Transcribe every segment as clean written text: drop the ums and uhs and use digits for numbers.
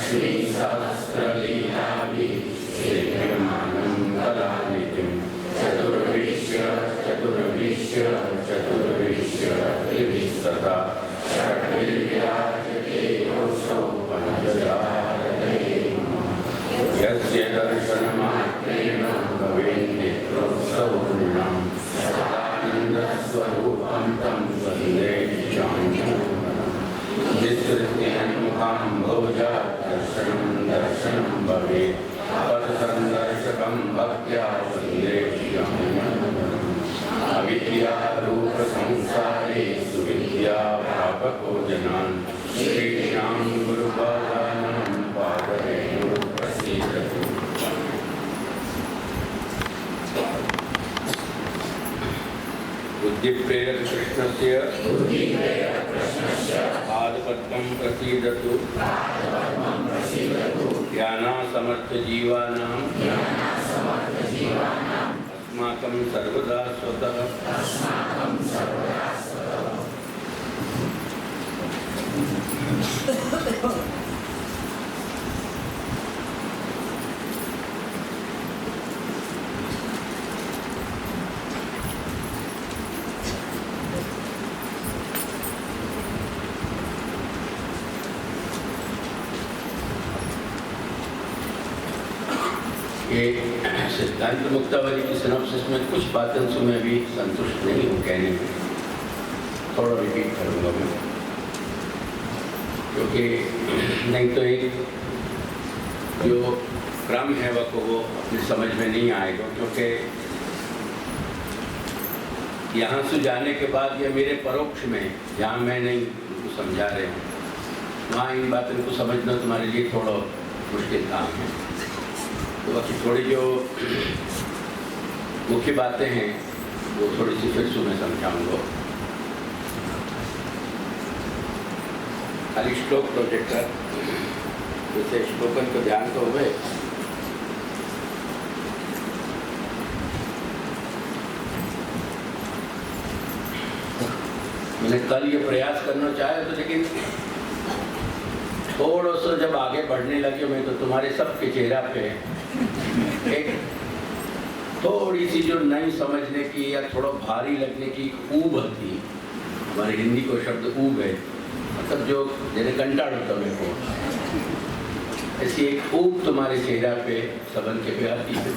लक्ष्मी सहस्रलीलाभिः सेव्यमानं कलानिधिं चतुर्विश्य त्रिभिस्तथा षड्विर्विराजते योऽसौ पञ्चजातये यस्य दर्शनमात्रेण भवेन्नित्रोत्सवपूर्णं सदानन्दस्वरूपं तं वन्दे चान्यनन्दनं विस्तृत्यन्मुखं भोजात् दर्शनं भवेत् पथसन्दर्शकं भक्त्या वन्दे चान्यनन्दनम् अविद्यारूपसंसारे सुविद्याव्यापको जनान् श्रीशां गुरुपादानां पादरेणुः प्रसीदतु। बुद्धिप्रेरक कृष्णस्य पादपद्मं प्रसीदतु ध्यानासमर्थ जीवानां अस्माकं सर्वदा स्वतः सिद्धांत मुक्तावली की सिनॉप्सिस में कुछ बातें से मैं भी संतुष्ट नहीं हूँ कहने में, थोड़ा रिपीट करूँगा मैं, क्योंकि नहीं तो एक जो क्रम है वह को वो अपनी समझ में नहीं आएगा, क्योंकि यहाँ से जाने के बाद ये मेरे परोक्ष में जहाँ मैं नहीं उनको समझा रहे हूँ वहाँ इन बातों को समझना तुम्हारे लिए थोड़ा मुश्किल काम है। तो बाकी थोड़ी जो मुख्य बातें हैं वो थोड़ी सी फिर से मैं समझाऊंगा। खाली श्लोक प्रोजेक्टर जैसे श्लोकन को ध्यान तो हुए, मैंने कल ये प्रयास करना चाहे तो, लेकिन थोड़ा सा जब आगे बढ़ने लगे मैं तो तुम्हारे सबके चेहरा पे एक थोड़ी सी जो नहीं समझने की या थोड़ा भारी लगने की ऊब थी। हमारे हिंदी को शब्द ऊब है, मतलब जो जैसे कंटाड़ होता मेरे को, ऐसी एक ऊब तुम्हारे चेहरा पे सबन के पे आती है।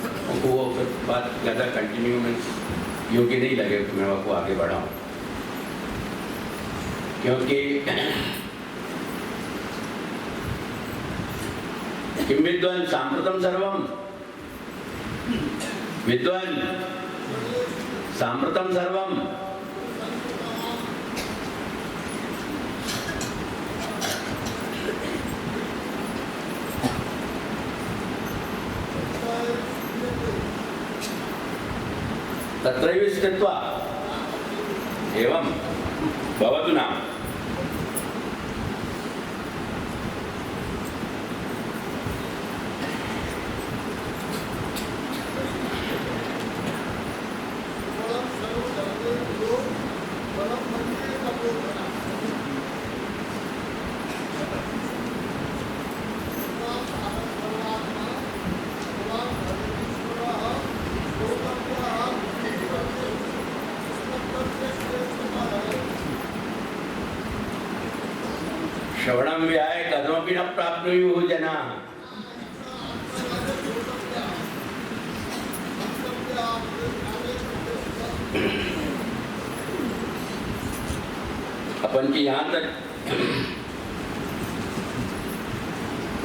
वो फिर बात ज़्यादा कंटिन्यू में योग्य नहीं लगे तो मैं आपको आगे बढ़ाऊँ, क्योंकि किम विद्वान सांप्रतम सर्वम, विद्वान सांप्रतम सर्वम, तत्रैव स्थित्वा एवं भवतु नाम। श्रवणं विहाय कथमपि न प्राप्नुयुः जनाः। अपन की यहाँ तक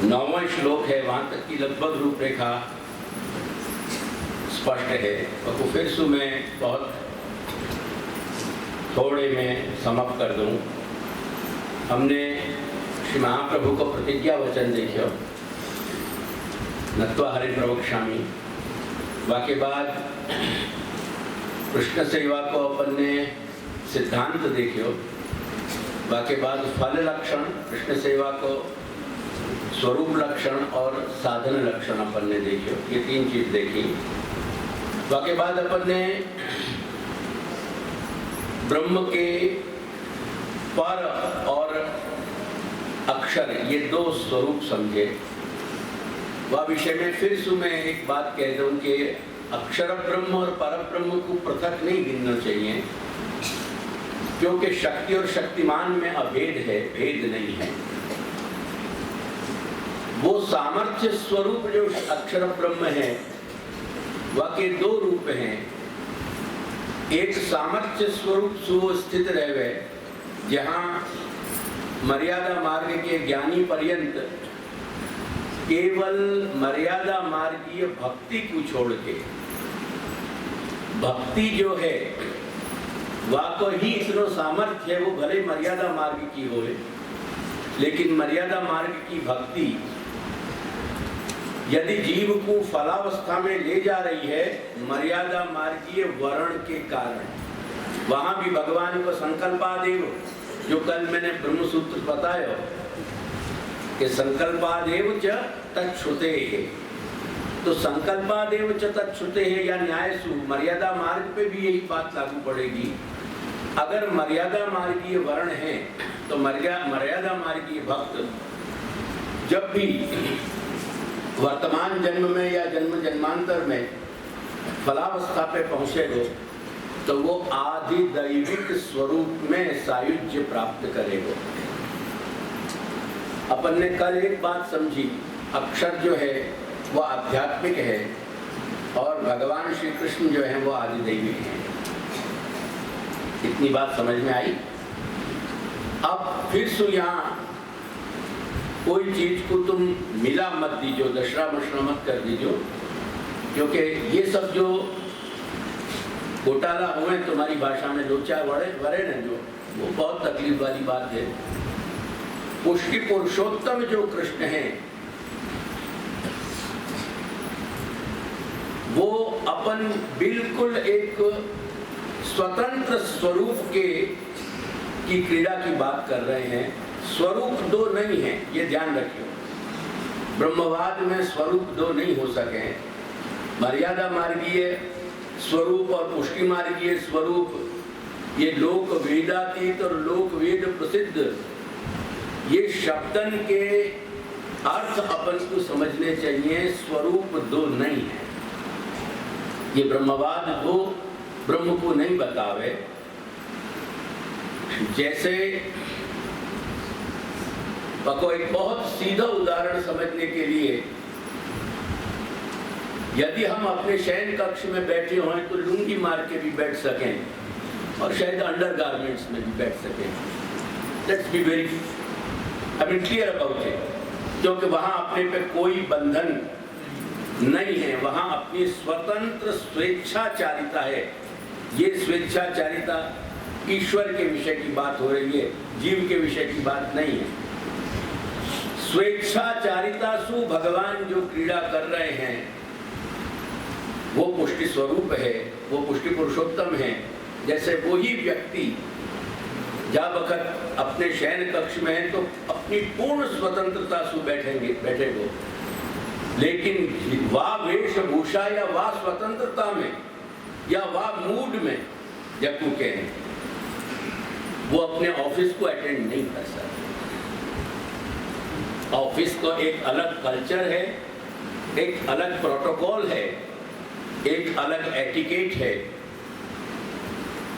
9वां श्लोक है, वहाँ तक की लगभग रूपरेखा स्पष्ट है, और फिर से मैं बहुत थोड़े में समाप्त कर दूँ। हमने श्री महाप्रभु को प्रतिज्ञा वचन देखियो, नत्वा हरि प्रवक्ष्यामि। वाके बाद कृष्ण सेवा को अपन ने सिद्धांत देखियो, वाके बाद फल लक्षण, कृष्ण सेवा को स्वरूप लक्षण और साधन लक्षण अपन ने देखियो, ये 3 चीज देखी। वाके बाद अपन ने ब्रह्म के पर और अक्षर, ये दो स्वरूप समझे। वह विषय में फिर से मैं एक बात कह दूं कि अक्षर ब्रह्म और पर ब्रह्म को पृथक नहीं गिनना चाहिए, क्योंकि शक्ति और शक्तिमान में अभेद है, भेद नहीं है। वो सामर्थ्य स्वरूप जो अक्षर ब्रह्म है, वह के दो रूप हैं। एक सामर्थ्य स्वरूप सुस्थित रहे, जहां मर्यादा मार्ग के ज्ञानी पर्यंत केवल मर्यादा मार्गीय भक्ति को छोड़ के, भक्ति जो है वह को ही इतना सामर्थ्य है, वो भले मर्यादा मार्ग की हो, लेकिन मर्यादा मार्ग की भक्ति यदि जीव को फलावस्था में ले जा रही है मर्यादा मार्गीय वर्ण के कारण, वहां भी भगवान को संकल्पादेव, जो कल मैंने ब्रह्म सूत्र बताया कि संकल्पादेव च तच्छ्रुते है, तो संकल्पादेव च तच्छ्रुते है या न्यायसु, मर्यादा मार्ग पे भी यही बात लागू पड़ेगी। अगर मर्यादा मार्गीय वर्ण है तो मर्यादा मार्गीय भक्त जब भी वर्तमान जन्म में या जन्म जन्मांतर में फलावस्था पे पहुंचेगा तो वो आदि दैविक स्वरूप में सायुज्य प्राप्त करेगा। अपन ने कल एक बात समझी, अक्षर जो है वो आध्यात्मिक है और भगवान श्री कृष्ण जो है वो आदि दैविक है। इतनी बात समझ में आई। अब फिर से यहाँ कोई चीज को तुम मिला मत दीजो, दशरा मशरा मत कर दीजो, क्योंकि ये सब जो घोटाला हुए तुम्हारी भाषा में लोचा वरे न, जो वो बहुत तकलीफ वाली बात है। पुष्टि पुरुषोत्तम जो कृष्ण है वो अपन बिल्कुल एक स्वतंत्र स्वरूप की क्रीड़ा की बात कर रहे हैं। स्वरूप दो नहीं है, ये ध्यान रखियो। ब्रह्मवाद में स्वरूप दो नहीं हो सके। मर्यादा मार्गीय स्वरूप और पुष्टि मार्गीय स्वरूप, ये लोक वेदातीत और लोक वेद प्रसिद्ध ये शब्दन के अर्थ अपन को समझने चाहिए। स्वरूप दो नहीं है, ये ब्रह्मवाद दो ब्रह्म को नहीं बतावे। जैसे एक बहुत सीधा उदाहरण समझने के लिए, यदि हम अपने शयन कक्ष में बैठे हों तो लुंगी मार के भी बैठ सकें और शायद अंडरगारमेंट्स में भी बैठ सकें। Let's be very clear about it, क्योंकि वहां अपने पे कोई बंधन नहीं है, वहां अपनी स्वतंत्र स्वेच्छाचारिता है। ये स्वेच्छाचारिता ईश्वर के विषय की बात हो रही है, जीव के विषय की बात नहीं है। स्वेच्छाचारिता सु भगवान जो क्रीड़ा कर रहे हैं वो पुष्टि स्वरूप है, वो पुष्टि पुरुषोत्तम है। जैसे वही व्यक्ति जब वक्त अपने शयन कक्ष में है तो अपनी पूर्ण स्वतंत्रता से बैठेगो, लेकिन वाह वेशभूषा या वाह स्वतंत्रता में या वाह मूड में जब कहे वो अपने ऑफिस को अटेंड नहीं कर सकते। ऑफिस को एक अलग कल्चर है, एक अलग प्रोटोकॉल है, एक अलग एटिकेट है,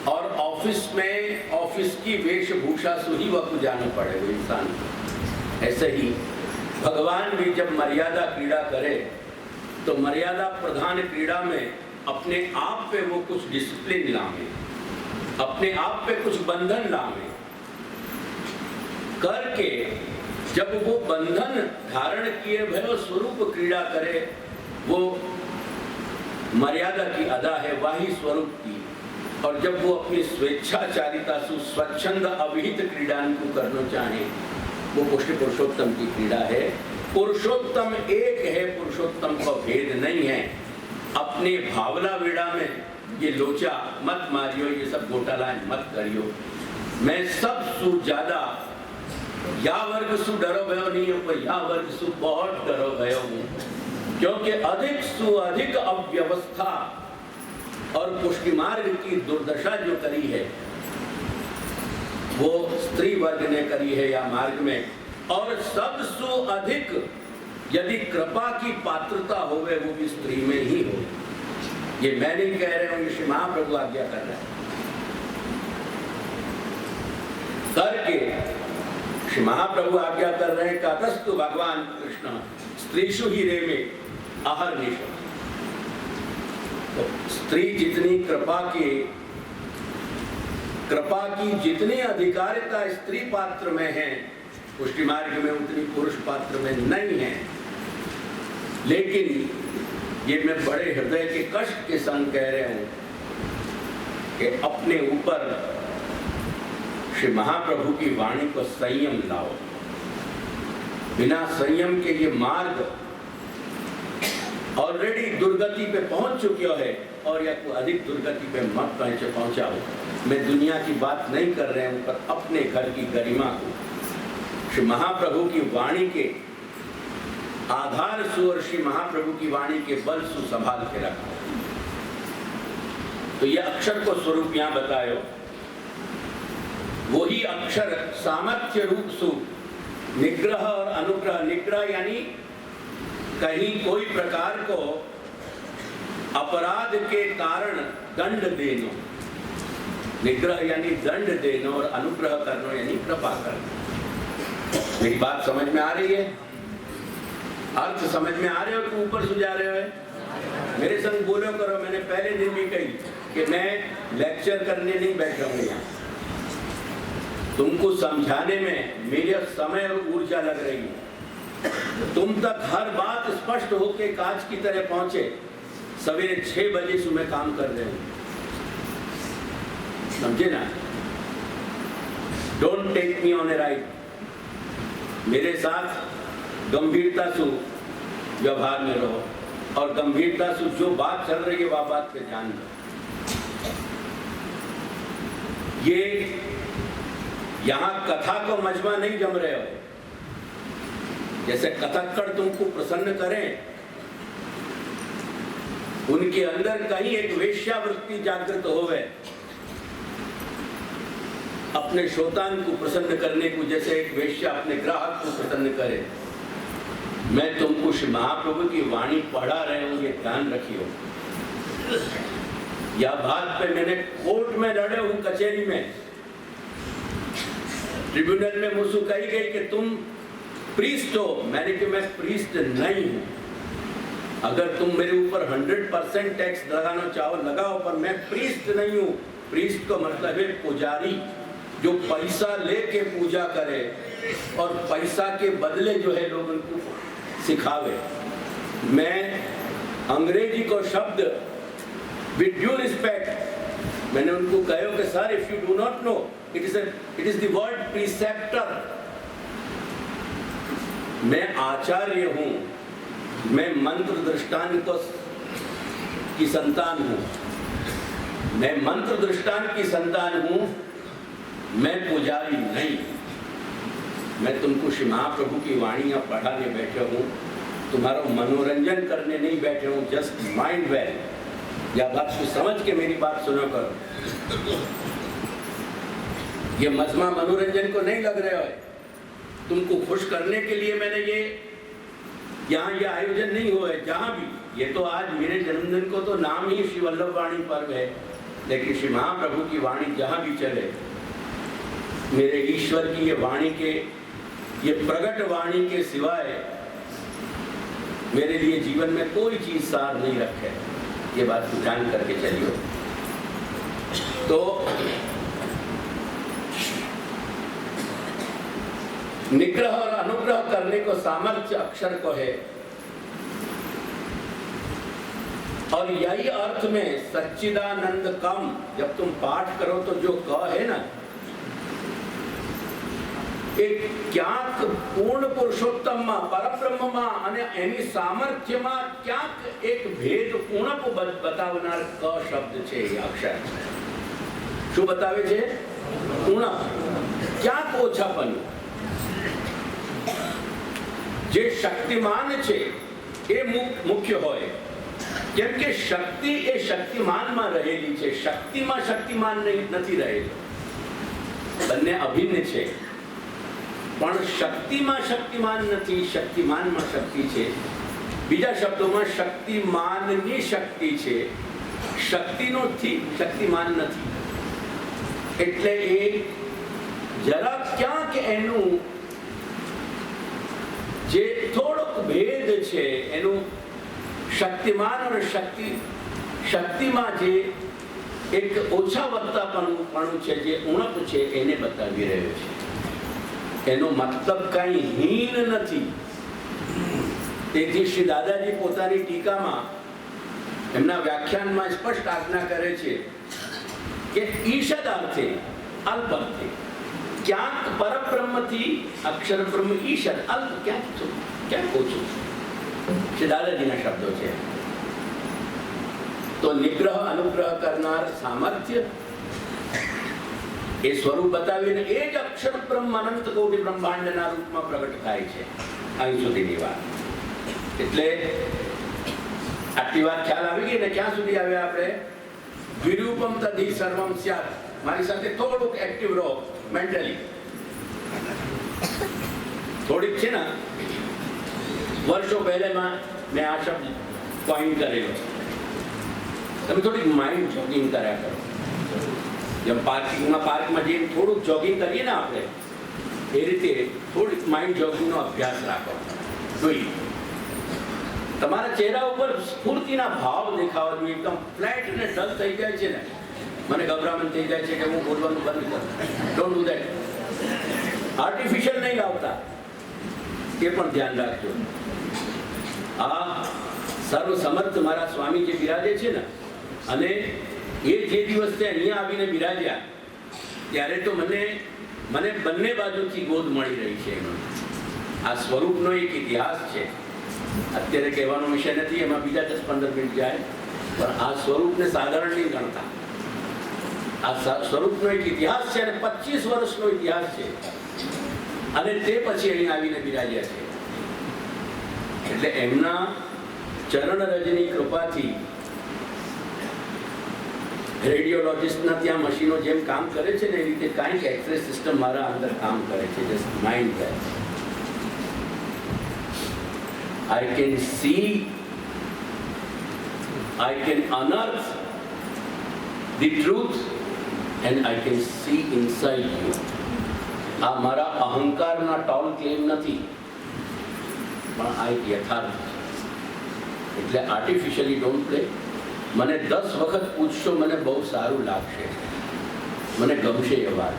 और ऑफिस में ऑफिस की वेशभूषा से ही वह जाना पड़ेगा इंसान। ऐसे ही भगवान भी जब मर्यादा क्रीड़ा करे तो मर्यादा प्रधान क्रीड़ा में अपने आप पे वो कुछ डिसिप्लिन लावे, अपने आप पे कुछ बंधन लावे करके, जब वो बंधन धारण किए भय स्वरूप क्रीड़ा करे, वो मर्यादा की अदा है वाही स्वरूप की। और जब वो अपनी स्वेच्छाचारिता से स्वच्छंद अविहित क्रीड़ा को करना चाहे, वो पुष्टि पुरुषोत्तम की क्रीड़ा है। पुरुषोत्तम एक है, पुरुषोत्तम का भेद नहीं है। अपने भावला वेड़ा में ये लोचा मत मारियो, ये सब घोटाला मत करियो। मैं सब सु ज्यादा या वर्ग सु डरो भयो नहीं हो, या वर्ग सु बहुत डरो भयो हूँ, क्योंकि अधिक सु अधिक अव्यवस्था और पुष्टि मार्ग की दुर्दशा जो करी है वो स्त्री वर्ग ने करी है, या मार्ग में और सबसु अधिक यदि कृपा की पात्रता होवे वो भी स्त्री में ही हो। ये मैं नहीं कह रहे हूं, ये श्री महाप्रभु आज्ञा कर रहे हैं। करके श्री महाप्रभु आज्ञा कर रहे हैं, कातस्तु भगवान कृष्ण स्त्रीषु ही रे में अहर्निश। तो स्त्री जितनी कृपा की जितनी अधिकारिता स्त्री पात्र में है, पुष्टि मार्ग में उतनी पुरुष पात्र में नहीं है। लेकिन ये मैं बड़े हृदय के कष्ट के संग कह रहा हूं कि अपने ऊपर श्री महाप्रभु की वाणी को संयम लाओ। बिना संयम के ये मार्ग ऑलरेडी दुर्गति पे पहुंच चुके है और या कोई अधिक दुर्गति पे मत पहुंचाओ। मैं दुनिया की बात नहीं कर रहा हूं, पर अपने घर की गरिमा को श्री महाप्रभु की वाणी के आधार सु और श्री महाप्रभु की वाणी के बल सु संभाल के रखो। तो ये अक्षर को स्वरूप यहां बतायो, वही अक्षर सामर्थ्य रूप सु निग्रह और अनुग्रह। निग्रह यानी कहीं कोई प्रकार को अपराध के कारण दंड देना, निग्रह यानी दंड देना, और अनुग्रह करना यानी कृपा करना। मेरी बात समझ में आ रही है? अर्थ समझ में आ रहे हो कि ऊपर सुझा रहे हो? मेरे संग बोलो करो। मैंने पहले दिन भी कही कि मैं लेक्चर करने नहीं बैठा हूं यहाँ, तुमको समझाने में मेरा समय और ऊर्जा लग रही है। तुम तक हर बात स्पष्ट होके कांच की तरह पहुंचे। सवेरे 6 बजे से मैं काम कर रहे हूं, समझे ना? Don't take me on a right. मेरे साथ गंभीरता से व्यवहार में रहो और गंभीरता से जो बात चल रही है वह बात पे ध्यान दो। ये यहां कथा को मजमा नहीं जम रहे हो। जैसे कथक्कड़ तुमको प्रसन्न करें, उनके अंदर कहीं एक वेश्यावृत्ति जागृत होवे, अपने श्रोतान को प्रसन्न करने को, जैसे एक वेश्या अपने ग्राहक को प्रसन्न करे। मैं तुमको श्री महाप्रभु की वाणी पढ़ा रहे हूं, ये ध्यान रखियो। या बात पे मैंने कोर्ट में लड़े हूं, कचहरी में, ट्रिब्यूनल में मुझसे कही गई कि तुम प्रीस्ट हो। मैंने कि मैं प्रीस्ट नहीं हूं। अगर तुम मेरे ऊपर 100% टैक्स लगाना चाहो लगाओ, पर मैं प्रीस्ट नहीं हूं। प्रीस्ट का मतलब है पुजारी, जो पैसा लेके पूजा करे और पैसा के बदले जो है लोगों को सिखावे। मैं अंग्रेजी को शब्द विद ड्यू रिस्पेक्ट मैंने उनको कहो कि sir, if you do not know, it is the word preceptor. मैं आचार्य हूं, मैं मंत्र दृष्टांत की संतान हूं, मैं मंत्र दृष्टांत की संतान हूं, मैं पुजारी नहीं। मैं तुमको श्री महाप्रभु की वाणियां पढ़ाने बैठे हूं, तुम्हारा मनोरंजन करने नहीं बैठे हूं। जस्ट माइंड वेल, या बात को समझ के मेरी बात सुनो करो। ये मजमा मनोरंजन को नहीं लग रहा है, तुमको खुश करने के लिए मैंने यहाँ ये आयोजन नहीं हुआ है। जहाँ भी, ये तो आज मेरे जन्मदिन को तो नाम ही श्री वल्लभ वाणी पर्व है, लेकिन श्री महाप्रभु की वाणी जहाँ भी चले, मेरे ईश्वर की ये वाणी के, ये प्रगट वाणी के सिवाय मेरे लिए जीवन में कोई चीज सार नहीं रखे। ये बात ध्यान करके चलियो। तो निग्रह और अनुग्रह करने को सामर्थ्य अक्षर को है, और यही अर्थ में सच्चिदानंद कम, जब तुम पाठ करो तो जो क है ना, एक ક્યાંક પૂર્ણ પુરુષોત્તમમાં પરબ્રહ્મમાં અને એની સામર્થ્યમાં ક્યાંક એક ભેદ ઉણપ બતાવનાર ક શબ્દ છે, એ અક્ષર શું બતાવે છે? ઉણપ, ક્યાંક ઓછાપન। જે શક્તિમાન છે એ મુખ્ય હોય, કેમ કે શક્તિ એ શક્તિમાનમાં રહેલી છે, શક્તિમાં શક્તિમાન નથી રહેલો, બંને અભિન્ન છે। પણ શક્તિમાં શક્તિમાન નથી, શક્તિમાનમાં શક્તિ છે. બીજા શબ્દોમાં શક્તિમાનની શક્તિ છે, શક્તિનો શક્તિમાન નથી. એટલે એ જરા ક્યાંક એનું જે થોડોક ભેદ છે, એનું શક્તિમાન અને શક્તિમાં જે એક ઓછા વત્તાપણું છે, જે ઉણપ છે, એને બતાવી રહ્યો છે. એનો મતલબ કઈ હીન નથી. તેથી શ્રી દાદાજી પોતાની ટીકામાં એમના વ્યાખ્યાનમાં સ્પષ્ટ આજ્ઞા કરે છે કે ઈશદાર્થે અલ્પ અર્થે, ક્યાંક પરબ્રહ્મથી અક્ષર બ્રહ્મ ઈશદ અલ્પ, ક્યાંક ઓછું. શ્રી દાદાજીના શબ્દો છે. તો નિગ્રહ અનુગ્રહ કરનાર સામર્થ્ય એ સ્વરૂપ બતાવીને એ જ અક્ષર બ્રહ્મ અનંત કોટી બ્રહ્માંડના રૂપમાં પ્રગટ થાય છે. અહીં સુધીની વાત. એટલે આટલી વાત ખ્યાલ આવી ગઈ ને? ક્યાં સુધી આવ્યા આપણે? વિરૂપમ તદી સર્વમ સ્યાત. મારી સાથે થોડુંક એક્ટિવ રહો મેન્ટલી. થોડીક છે ને, વર્ષો પહેલામાં મેં આ શબ્દ પોઈન્ટ કરેલો. તમે થોડીક માઇન્ડ જોગિંગ કર્યા કરો. જેમ પાર્કમાં જઈને થોડુંક જોગિંગ કરીએ ને આપણે, એ રીતે થોડીક માઇન્ડ જોગિંગનો અભ્યાસ રાખો. જોઈએ તમારા ચહેરા ઉપર સ્ફૂર્તિના ભાવ દેખાવા જોઈએ. એકદમ ફ્લેટ અને ડલ થઈ જાય છે ને, મને ગભરામણ થઈ જાય છે કે હું બોલવાનું બંધ કરું. Don't do that. આર્ટિફિશિયલ નહીં લાવતા, એ પણ ધ્યાન રાખજો. આ સર્વ સમર્થ મારા સ્વામી જે બિરાજે છે ને, અને એ જે દિવસે અહીંયા આવીને બિરાજ્યા ત્યારે તો મને બંને બાજુથી ગોદ મળી રહી છે. આ સ્વરૂપનો એક ઇતિહાસ છે. અત્યારે કહેવાનો વિષય નથી, એમાં બીજા 10-15 મિનિટ જાય, પણ આ સ્વરૂપને સાધારણ નહીં ગણતા. આ સ્વરૂપનો એક ઇતિહાસ છે, અને 25 વર્ષનો ઇતિહાસ છે. અને તે પછી અહીં આવીને બિરાજ્યા છે. એટલે એમના ચરણ રજની કૃપાથી રેડિયોલોજિસ્ટના ત્યાં મશીનો જેમ કામ કરે છે ને, એ રીતે કાંઈક એક્સરે સિસ્ટમ મારા અંદર કામ કરે છે. Just mind that. I can see, I can unearth the truth and I can see inside you. આ મારા અહંકારના ટોલ ક્લેમ નથી, પણ આ એક યથાર્થ છે. એટલે આર્ટિફિશિયલી ડોન્ટ પ્લે. મને 10 વખત પૂછશો, મને બહુ સારું લાગશે, મને ગમશે એ વાત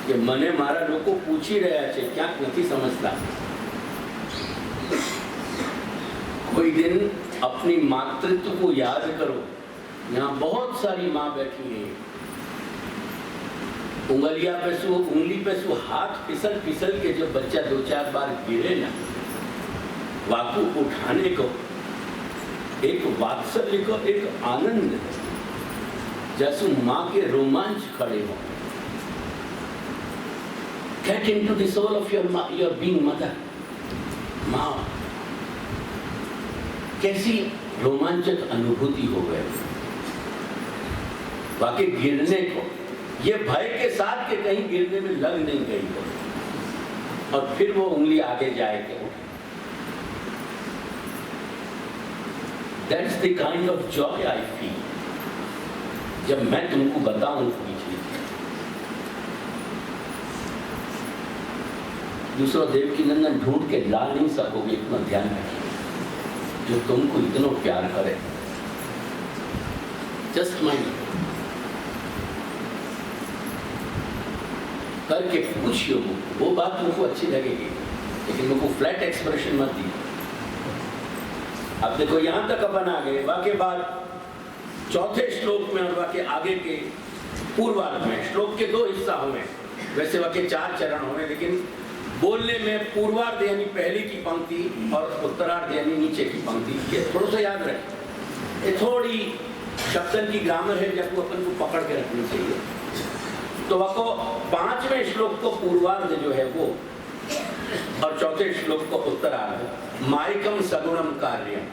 કે મને મારા લોકો પૂછી રહ્યા છે, ક્યાંક નથી સમજતા. कोई दिन अपनी मातृत्व को याद करो. यहाँ बहुत सारी माँ बैठी है. उंगली पे सु हाथ फिसल फिसल के जब बच्चा 2-4 बार गिरे ना, वाकू उठाने को एक वात्सल्य को एक आनंद, जैसे माँ के रोमांच खड़े हो. Get into the soul of your being mother. माँ कैसी रोमांचक अनुभूति हो गए. बाकी गिरने को ये भय के साथ कि कहीं गिरने में लग नहीं गई हो, और फिर वो उंगली आगे जाए के. That's the kind of joy I feel जब मैं तुमको बताऊं कोई चीज. दूसरा देवकी नंदन ढूंढ के ला नहीं सकोगे, इतना ध्यान रखिए, जो तुमको इतना प्यार करे. जस्ट माइंड करके पूछिए. वो बात मुझको अच्छी लगेगी, लेकिन मुझको फ्लैट एक्सप्रेशन मत दी. अब देखो यहाँ तक अपन आ गए. वाके बाद चौथे श्लोक में और वाके आगे के पूर्वार्ध में, श्लोक के 2 हिस्सा हुए. वैसे वाके 4 चरण हुए, लेकिन बोलने में पूर्वार्ध यानी पहली की पंक्ति और उत्तरार्ध यानी नीचे की पंक्ति, ये थोड़ा सा याद रखें. ये थोड़ी शब्दन की ग्रामर है, जब वो अपन को पकड़ के रखनी चाहिए. तो आपको 5वें श्लोक को पूर्वार्ध जो है वो, और चौथे श्लोक को उत्तरार्ध. माइकम सगुणम कार्य.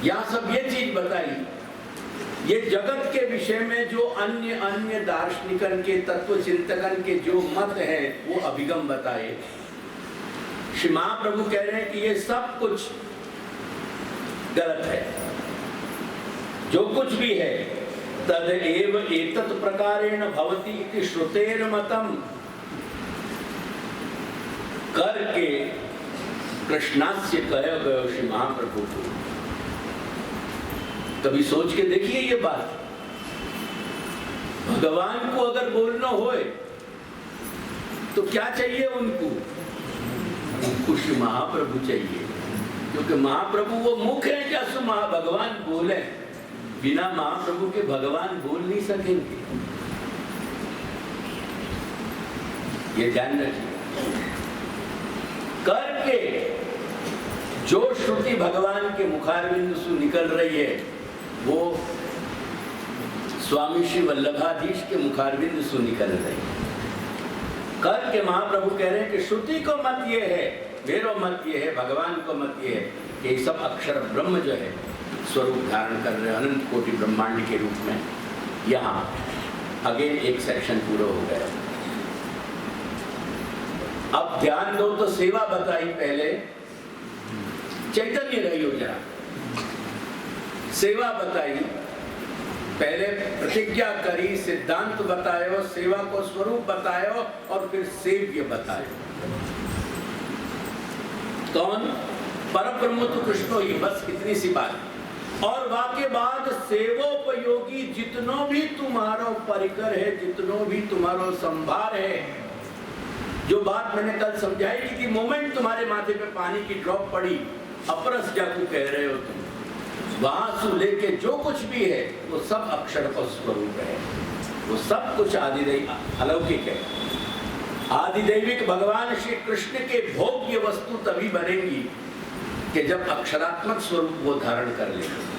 यहाँ सब ये चीज बताई ये जगत के विषय में जो अन्य अन्य दार्शनिकन के, तत्व चिंतकन के जो मत है वो अभिगम बताए। श्री महाप्रभु कह रहे हैं कि ये सब कुछ गलत है। जो कुछ भी है तद एव एतत् प्रकारेण भवति इति श्रुतेर मतम करके कृष्णास्य कहे गयो श्री महाप्रभु को। कभी सोच के देखिए ये बात। भगवान को अगर बोलना होए तो क्या चाहिए उनको? श्री महाप्रभु चाहिए, क्योंकि महाप्रभु वो मुख है क्या सो भगवान बोले। बिना महाप्रभु के भगवान बोल नहीं सकेंगे, ये ध्यान रखिए। करके जो श्रुति भगवान के मुखारविंद से निकल रही है वो स्वामी श्री वल्लभाधीश के मुखारविंद से निकल रही है। करके महाप्रभु कह रहे हैं कि श्रुति को मत ये है, मेरा मत ये है, भगवान को मत ये है कि ये सब अक्षर ब्रह्म जो है स्वरूप धारण कर रहे अनंत कोटि ब्रह्मांड के रूप में। यहाँ अगेन एक सेक्शन पूरा हो गया। अब ध्यान दो तो सेवा बताई पहले, चैतन्य रही हो जरा। सेवा बताई पहले, प्रतिज्ञा करी, सिद्धांत बतायो, सेवा को स्वरूप बतायो और फिर सेव्य बतायो। कौन? परब्रह्म तो कृष्ण ही, बस इतनी सी बात। और वाके बाद सेवोपयोगी जितनो भी तुम्हारो परिकर है, जितनो भी तुम्हारो संभार है, जो बात मैंने कल समझाई कि मोमेंट तुम्हारे माथे पे पानी की ड्रॉप पड़ी, अपरस जाकू कह रहे हो तुम, वहां से लेके जो कुछ भी है वो सब अक्षर का स्वरूप है। वो सब कुछ अलौकिक है। आदिदैविक भगवान श्री कृष्ण के भोग्य वस्तु तभी बनेंगी कि जब अक्षरात्मक स्वरूप वो धारण कर लेंगे।